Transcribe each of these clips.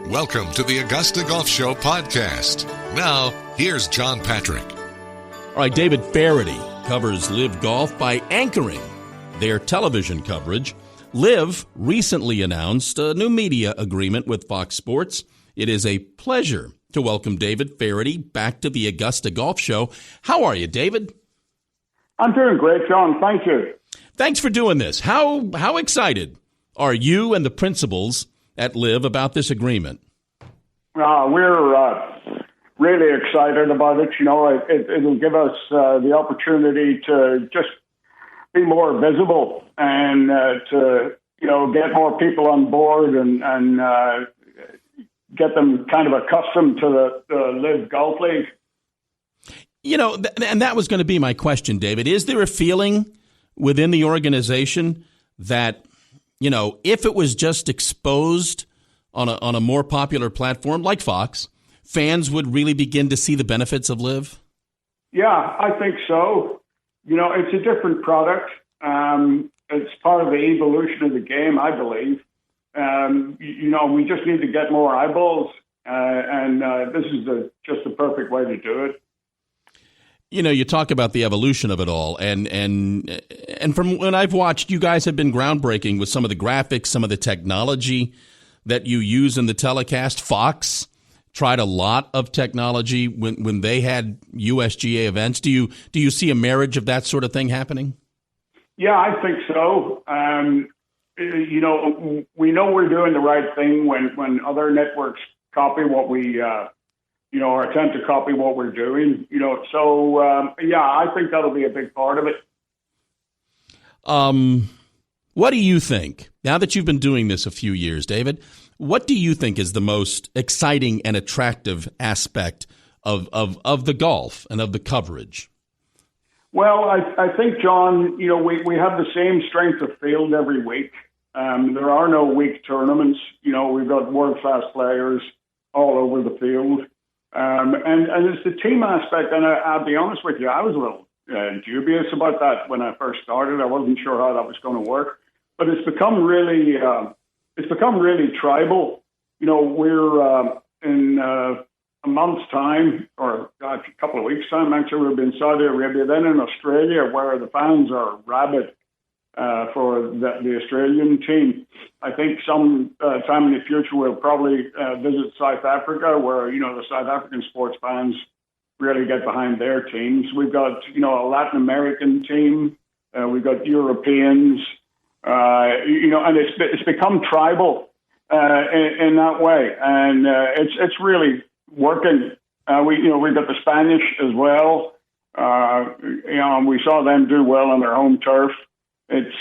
Welcome to the Augusta Golf Show podcast. Now, here's John Patrick. All right, David Feherty covers LIV Golf by anchoring their television coverage. LIV recently announced a new media agreement with Fox Sports. It is a pleasure to welcome David Feherty back to the Augusta Golf Show. How are you, David? I'm doing great, John. Thank you. Thanks for doing this. How excited are you and the principals at LIV about this agreement? We're really excited about it. You know, it'll give us the opportunity to just be more visible and to, get more people on board and get them kind of accustomed to the LIV Golf League. And that was going to be my question, David. Is there a feeling within the organization that, if it was just exposed on a more popular platform like Fox, fans would really begin to see the benefits of LIV? Yeah, I think so. It's a different product. It's part of the evolution of the game, I believe. We just need to get more eyeballs, and this is just the perfect way to do it. You talk about the evolution of it all, and from when I've watched, you guys have been groundbreaking with some of the graphics, some of the technology that you use in the telecast. Fox tried a lot of technology when they had USGA events. Do you see a marriage of that sort of thing happening? Yeah, I think so. We know we're doing the right thing when other networks copy what we or attempt to copy what we're doing, I think that'll be a big part of it. What do you think, now that you've been doing this a few years, David, what do you think is the most exciting and attractive aspect of the golf and of the coverage? Well, I think, John, we have the same strength of field every week. There are no weak tournaments. We've got world-class players all over the field. And it's the team aspect, and I'll be honest with you, I was a little dubious about that when I first started. I wasn't sure how that was going to work, but it's become really tribal. We're in a month's time, or a couple of weeks' time, actually, we'll be in Saudi Arabia, then in Australia, where the fans are rabid for the Australian team. I think some time in the future we'll probably visit South Africa, where the South African sports fans really get behind their teams. We've got a Latin American team, we've got Europeans, and it's become tribal in that way, and it's really working. We've got the Spanish as well. We saw them do well on their home turf. There's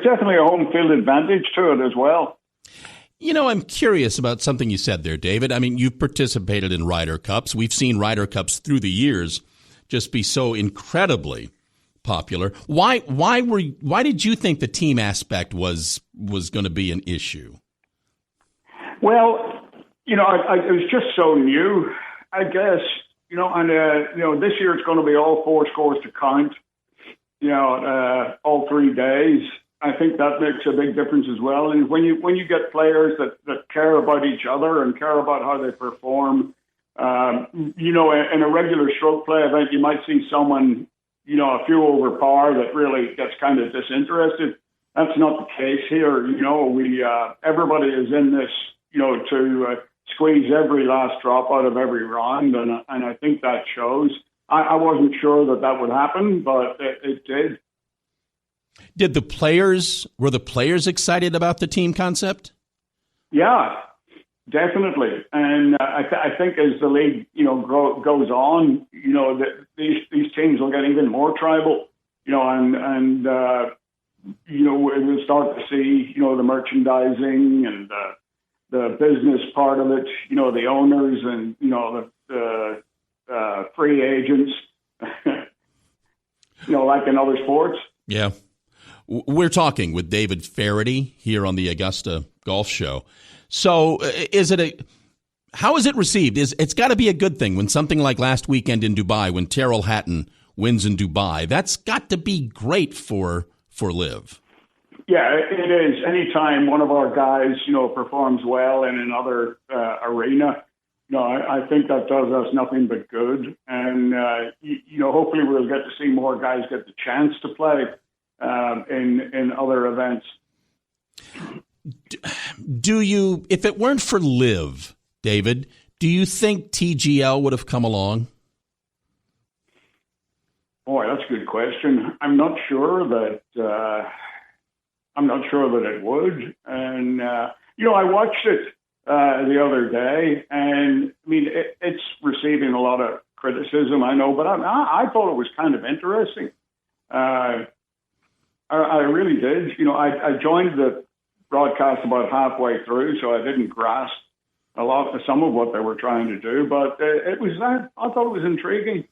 definitely a home field advantage to it as well. I'm curious about something you said there, David. I mean, you've participated in Ryder Cups. We've seen Ryder Cups through the years just be so incredibly popular. Why did you think the team aspect was going to be an issue? Well, it was just so new, I guess. This year it's going to be all four scores to count. All 3 days. I think that makes a big difference as well. And when you get players that care about each other and care about how they perform, in a regular stroke play event, you might see someone, a few over par that really gets kind of disinterested. That's not the case here. Everybody is in this, to squeeze every last drop out of every round, and I think that shows. I wasn't sure that would happen, but it did. Were the players excited about the team concept? Yeah, definitely. And I think as the league, goes on, these teams will get even more tribal, and we'll start to see, the merchandising and the business part of it, the owners and, the free agents, like in other sports. Yeah. We're talking with David Feherty here on the Augusta Golf Show. So how is it received? It's got to be a good thing when something like last weekend in Dubai, when Tyrrell Hatton wins in Dubai. That's got to be great for LIV. Yeah, it is. Anytime one of our guys, performs well in another arena, I think that does us nothing but good. And, hopefully we'll get to see more guys get the chance to play in other events. Do you, if it weren't for LIV, David, do you think TGL would have come along? Boy, that's a good question. I'm not sure that it would. And I watched it the other day, and I mean it's receiving a lot of criticism, I know, but I thought it was kind of interesting. I really did. I joined the broadcast about halfway through, so I didn't grasp some of what they were trying to do, but I thought it was intriguing.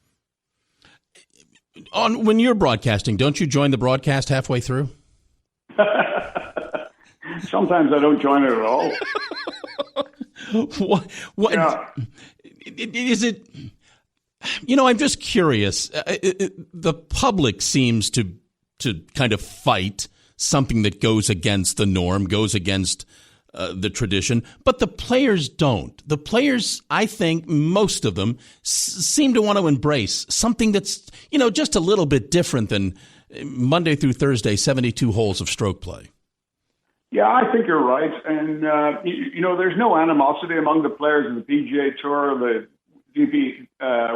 When you're broadcasting, don't you join the broadcast halfway through? Sometimes I don't join it at all. What yeah. Is it? I'm just curious. The public seems to kind of fight something that goes against the norm, goes against the tradition, but the players don't. The players, I think, most of them seem to want to embrace something that's, just a little bit different than Monday through Thursday, 72 holes of stroke play. Yeah, I think you're right. And, there's no animosity among the players of the PGA Tour, the DP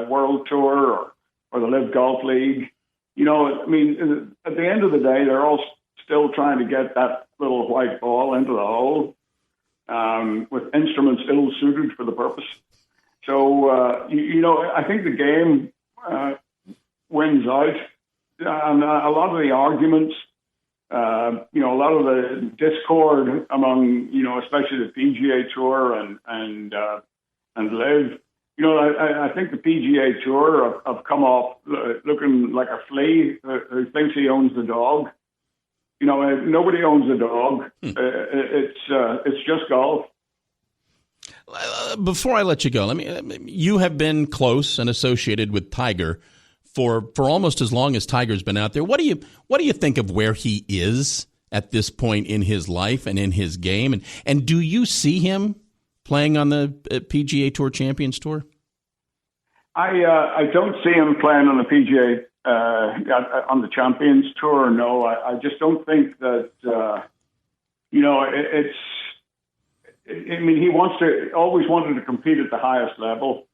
World Tour, or the LIV Golf League. At the end of the day, they're all still trying to get that little white ball into the hole with instruments ill-suited for the purpose. So, I think the game wins out. And a lot of the arguments, a lot of the discord among, especially the PGA Tour and LIV, I think the PGA Tour have come off looking like a flea who thinks he owns the dog. Nobody owns a dog. It's just golf. Before I let you go, you have been close and associated with Tiger for almost as long as Tiger's been out there. What do you think of where he is at this point in his life and in his game? And do you see him playing on the PGA Tour Champions Tour? I don't see him playing on the PGA on the Champions Tour. No, I just don't think that. He always wanted to compete at the highest level,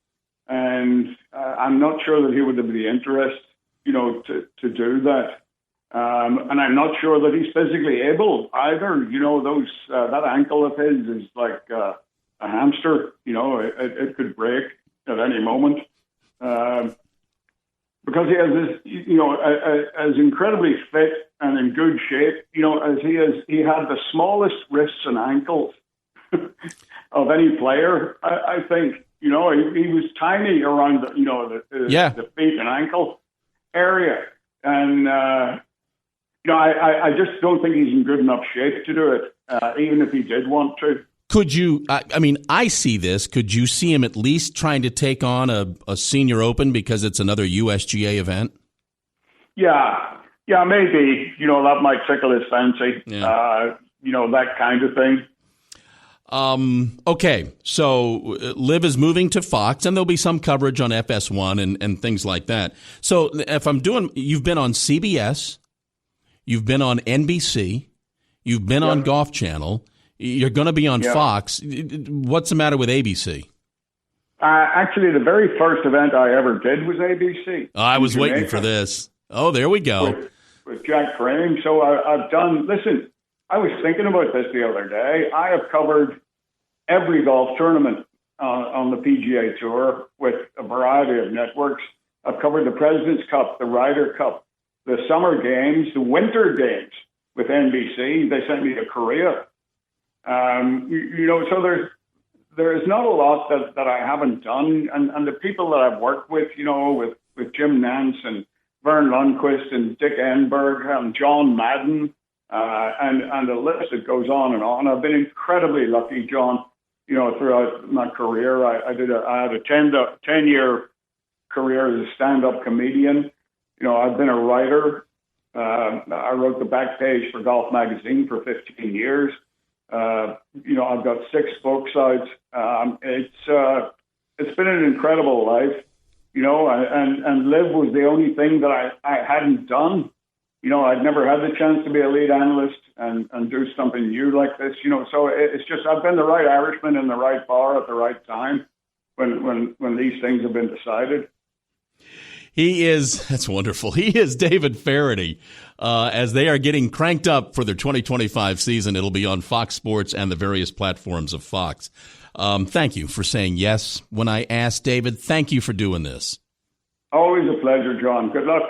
and I'm not sure that he would have the interest, to do that. And I'm not sure that he's physically able either. That ankle of his is like a hamster. It could break at any moment. Because he has this, as incredibly fit and in good shape, as he had the smallest wrists and ankles of any player. I think, he was tiny around the feet and ankle area. And, I just don't think he's in good enough shape to do it, even if he did want to. Could you, I see this. Could you see him at least trying to take on a senior open because it's another USGA event? Yeah, maybe. That might tickle his fancy. Yeah. That kind of thing. Okay, so LIV is moving to Fox, and there'll be some coverage on FS1 and things like that. So you've been on CBS, you've been on NBC, you've been on Golf Channel. You're going to be on Fox. What's the matter with ABC? Actually, the very first event I ever did was ABC. I was waiting for this. Oh, there we go. With Jack Crane. So I've done, listen, I was thinking about this the other day. I have covered every golf tournament on the PGA Tour with a variety of networks. I've covered the President's Cup, the Ryder Cup, the Summer Games, the Winter Games with NBC. They sent me to Korea. So there's not a lot that I haven't done, and the people that I've worked with, with Jim Nance and Vern Lundquist and Dick Enberg and John Madden, and the list that goes on and on. I've been incredibly lucky, John, throughout my career. I had a 10-year career as a stand-up comedian. I've been a writer. I wrote the back page for Golf Magazine for 15 years. I've got 6 books out. It's been an incredible life, and LIV was the only thing that I hadn't done. I'd never had the chance to be a lead analyst and do something new like this, so it's just, I've been the right Irishman in the right bar at the right time when these things have been decided. That's wonderful. He is David Feherty. As they are getting cranked up for their 2025 season, it'll be on Fox Sports and the various platforms of Fox. Thank you for saying yes when I asked, David. Thank you for doing this. Always a pleasure, John. Good luck.